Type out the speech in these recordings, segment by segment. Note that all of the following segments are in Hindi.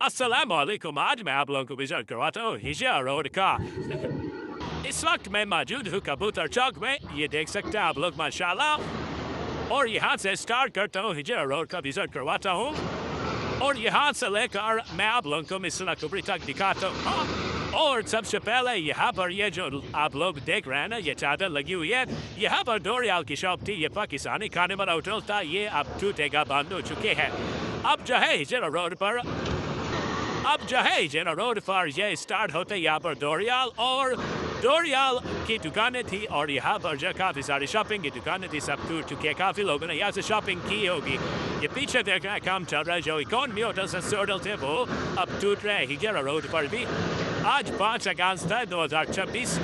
अस्सलामुअलैकुम। आज मैं आप लोगों को विजिट करवाता हूँ हिजरा रोड का। इस वक्त मैं मौजूद हूँ कबूतर चौक में। ये देख सकते हैं आप लोग माशाल्लाह। और यहाँ से स्टार्ट करता हूँ, हिजरा रोड का विजिट करवाता हूँ और यहाँ से लेकर मैं आप लोगों को मिसला कुबरी तक दिखाता हूँ। और सबसे पहले यहाँ पर ये जो आप लोग देख रहे हैं ना, ये चादर लगी हुई है। यहाँ पर 2 रियाल की शॉप थी। ये पाकिस्तानी खाने वाला होटल था। ये अब टूटेगा बंद हो चुके हैं। अब जो है हिजरा रोड पर ये स्टार्ट होते यहाँ पर 2 रियाल और 2 रियाल की दुकानें थी। और यहाँ पर जो काफ़ी सारी शॉपिंग की दुकानें थी, सब टूट चुके हैं। काफ़ी लोगों ने यहाँ से शॉपिंग की होगी। ये पीछे देख रहे हैं काम चल रहा है। जो इकोनॉमी होटल से होटल थे वो अब टूट रहे हैं हिजरा रोड पर भी। आज 5 अगस्त है 2026।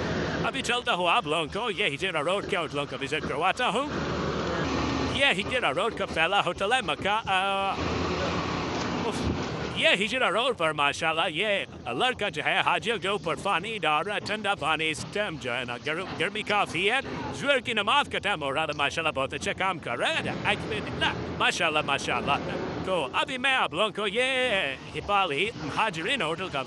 अभी चलता हूँ आप लोगों को ये हिजरा रोड के होटलों का विजिट करवाता हूँ। ये हिजरा रोड का पहला होटल है मक्का। ये हिजरा रोड पर माशाल्लाह ये लड़का जो है हाजियों के ऊपर पानी डाल रहा है, ठंडा पानी। इस टाइम जो है ना गर्मी काफ़ी है। ज़ुहर की नमाज का टाइम हो रहा है। माशाल्लाह बहुत अच्छा काम कर रहा है माशाल्लाह माशाल्लाह। तो अभी मैं आप लोगों को ये हिपाली हाजरीन होटल का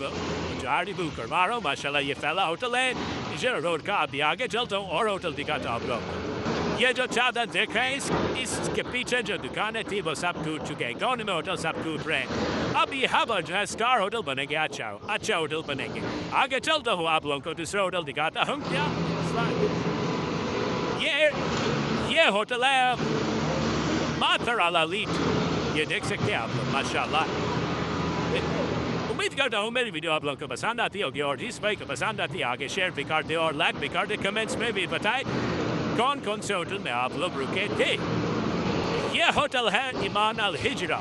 जारी बुक करवा रहा हूँ। माशाल्लाह ये पहला होटल है हिजरा रोड का। अभी आगे चलता हूँ और होटल दिखाता हूँ आप लोगों को। ये जो चादर देख रहे हैं इसके पीछे जो दुकानें थी वो सब टूट चुके हैं। इकोनॉमी होटल सब टूट रहे हैं। अब यहाँ पर जो है स्टार होटल बनेंगे। अच्छा होटल बनेंगे। आगे चलता हूँ आप लोगों को दूसरा होटल दिखाता हूँ। क्या ये होटल है मातर अल लीट। ये देख सकते हैं आप लोग माशाल्लाह। उम्मीद करता हूँ मेरी वीडियो आप लोगों को पसंद आती होगी और जिस भाई को पसंद आती है आगे शेयर भी कर दे और लाइक भी कर दे। कमेंट्स में भी बताएं कौन कौन से होटल में आप लोग रुके थे। यह होटल है ईमान अल हिजरा।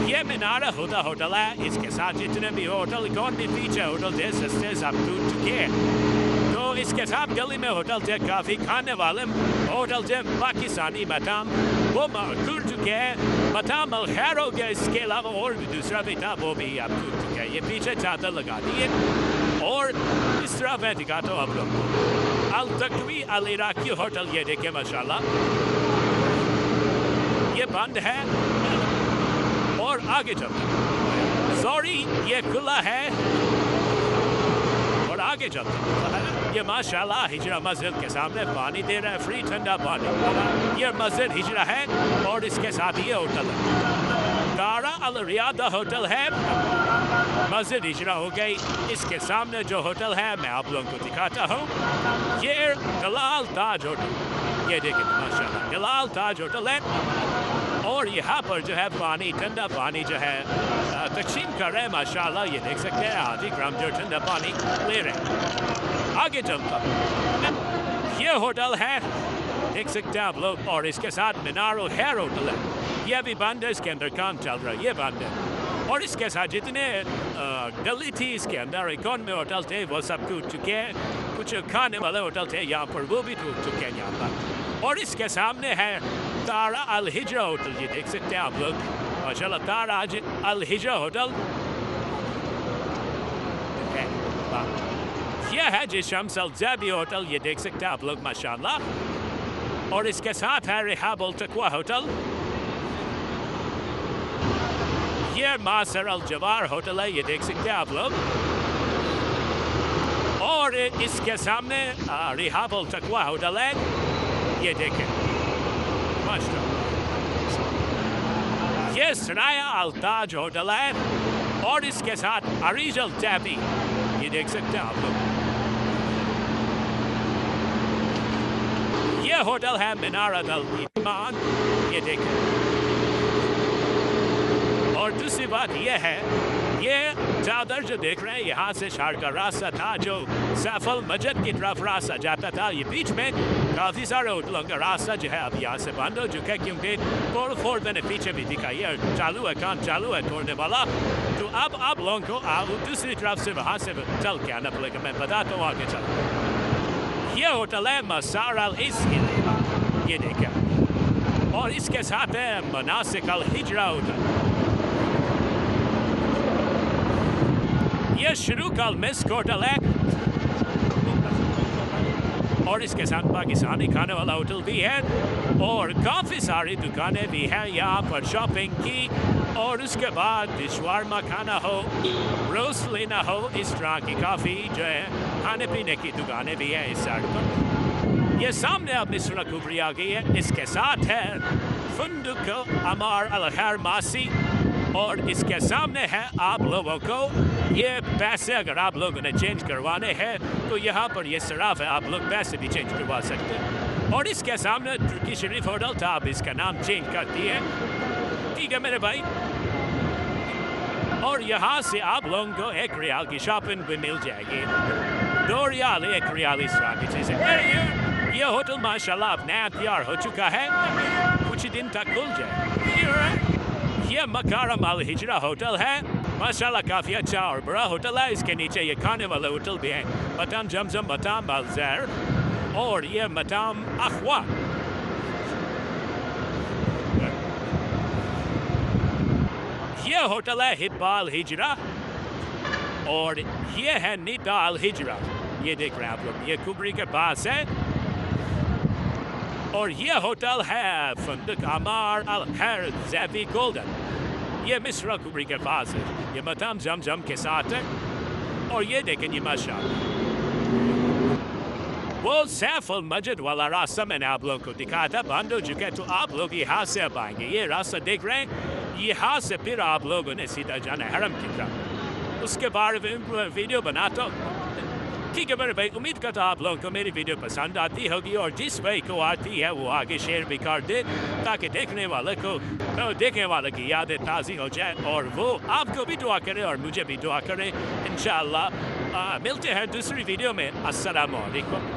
ये मीनारा हुदा होटल है। इसके साथ जितने भी होटल इकोनॉमी फीचर होटल थे सस्ते सब टूट चुके हैं। तो इसके साथ गली में होटल थे काफ़ी खाने वाले होटल थे पाकिस्तानी मताम, वो टूट चुके हैं। मताम अल खैर हो गया। इसके अलावा और भी दूसरा भी था वो भी अब टूट चुका है। ये पीछे चादर लगा दी है और इस तरह मैं दिखाता हूँ आप लोग को अल तकवी अल इराकी होटल। ये देखिए माशाल्लाह ये बंद है और आगे चलते सॉरी ये खुला है और आगे चलते। ये माशाल्लाह हिजरा मस्जिद के सामने पानी दे रहा है, फ्री ठंडा पानी। ये मस्जिद हिजरा है और इसके साथ ये होटल है दारा अल रियादा होटल है। मस्जिद हिजरा हो गई। इसके सामने जो होटल है मैं आप लोगों को दिखाता हूँ। ये जलाल ताज होटल। ये देखिए माशाल्लाह जलाल ताज होटल है और यहाँ पर जो है पानी ठंडा पानी जो है तकसीम कर रहे हैं माशाल्लाह। ये देख सकते हैं आधी ग्राम जो ठंडा पानी ले रहे हैं। आगे चलता ये होटल है देख सकते हैं आप लोग और इसके साथ मीनार खैर होटल है। ये अभी बंद है। इसके अंदर काम चल रहा है। ये बंद है और इसके साथ जितने गली थी इसके अंदर इकोनॉमी होटल थे वो सब टूट चुके हैं। कुछ खाने वाले होटल थे यहाँ पर वो भी टूट चुके हैं यहाँ पर। और इसके सामने है तारा अल हिजरा होटल। ये देख सकते हैं आप लोग माशाल्लाह तारा अल हिजरा होटल। यह है जी शम्स अल ज़ैबी होटल। ये देख सकते हैं आप लोग माशाल्लाह। और इसके साथ है रिहाब अल तकवा होटल। ये मासर अल जवार होटल है। ये देख सकते हैं आप लोग। और इसके सामने रिहाब अल तकवा होटल है। ये देखें माशाल्लाह। ये सराया अल ताज होटल है और इसके साथ अरीज अल टैबी। ये देख सकते हैं आप लोग। ये होटल है मीनारत अल ईमान। ये देखें। और दूसरी बात ये है ये चादर जो देख रहे हैं यहाँ से शहर का रास्ता था जो सैफल मस्जिद की तरफ रास्ता जाता था। ये बीच में काफ़ी सारे होटलों का रास्ता जो है अब यहाँ से बंद हो चुका है क्योंकि तोड़ मैंने पीछे भी दिखाई चालू है काम चालू है तोड़ने वाला। तो अब आप लोगों को दूसरी तरफ से वहाँ से चल के आना पड़ेगा। मैं बताता हूँ आगे चल। ये होटल है मसार अल इस्माइल। ये देखिए और इसके साथ है मनासिक अल हिजरा होटल। ये शुरू कल मिस होटल है और इसके साथ पाकिस्तानी खाने वाला होटल भी है और काफ़ी सारी दुकानें भी हैं यहाँ पर शॉपिंग की। और उसके बाद शवारमा खाना हो, रोस्ट लेना हो, इस तरह की काफ़ी जो है खाने पीने की दुकानें भी हैं इस साइड पर। ये सामने अब मिस्र कुबरी आ गई है, इसके साथ है फुंदुक अमार अल खैर मासी और इसके सामने है आप लोगों को ये पैसे अगर आप लोगों ने चेंज करवाने हैं तो यहाँ पर ये सराफ है, आप लोग पैसे भी चेंज करवा सकते हैं। और इसके सामने तुर्की शरीफ होटल था, अब इसका नाम चेंज कर दिए, ठीक है मेरे भाई। और यहाँ से आप लोगों को 1 रियाल की शॉपिंग भी मिल जाएगी, 2 रियाल 1 रियाल इस तरह की चीज़ें। ये होटल माशाल्लाह अब नया तैयार हो चुका है, कुछ ही दिन तक खुल जाए। ये मकारम अल हिजरा होटल है, माशाल्लाह काफ़ी अच्छा और बड़ा होटल है। इसके नीचे ये खाने वाले होटल भी हैं, मताम जमजम, मताम अल ज़ैर और ये मताम अखवा। ये होटल है हिब्बा अल हिजरा और ये है नीदा अल हिजरा, ये देख रहे हैं आप लोग, ये कुबरी के पास है। और ये होटल है फुंदुक अमार अल खैर ज़ैवी गोल्डन, ये मिस्र कुबरी के पास है, ये मताम जमजम के साथ है। और ये देखें ये माशाल्लाह वो सैफुल मस्जिद वाला रास्ता मैंने आप लोगों को दिखाया था, बंद हो चुका है, तो आप लोग यहाँ से अब आएंगे, ये रास्ता देख रहे हैं, यहाँ से फिर आप लोगों ने सीधा जाना है हरम की तरफ। उसके बारे में वीडियो बनाता हूँ, ठीक है मेरे भाई। उम्मीद करता हूँ आप लोगों को मेरी वीडियो पसंद आती होगी और जिस भाई को आती है वो आगे शेयर भी कर दे ताकि देखने वाले को देखने वाले की यादें ताज़ी हो जाए और वो आपको भी दुआ करे और मुझे भी दुआ करे। इंशाअल्लाह मिलते हैं दूसरी वीडियो में। अस्सलाम वालेकुम।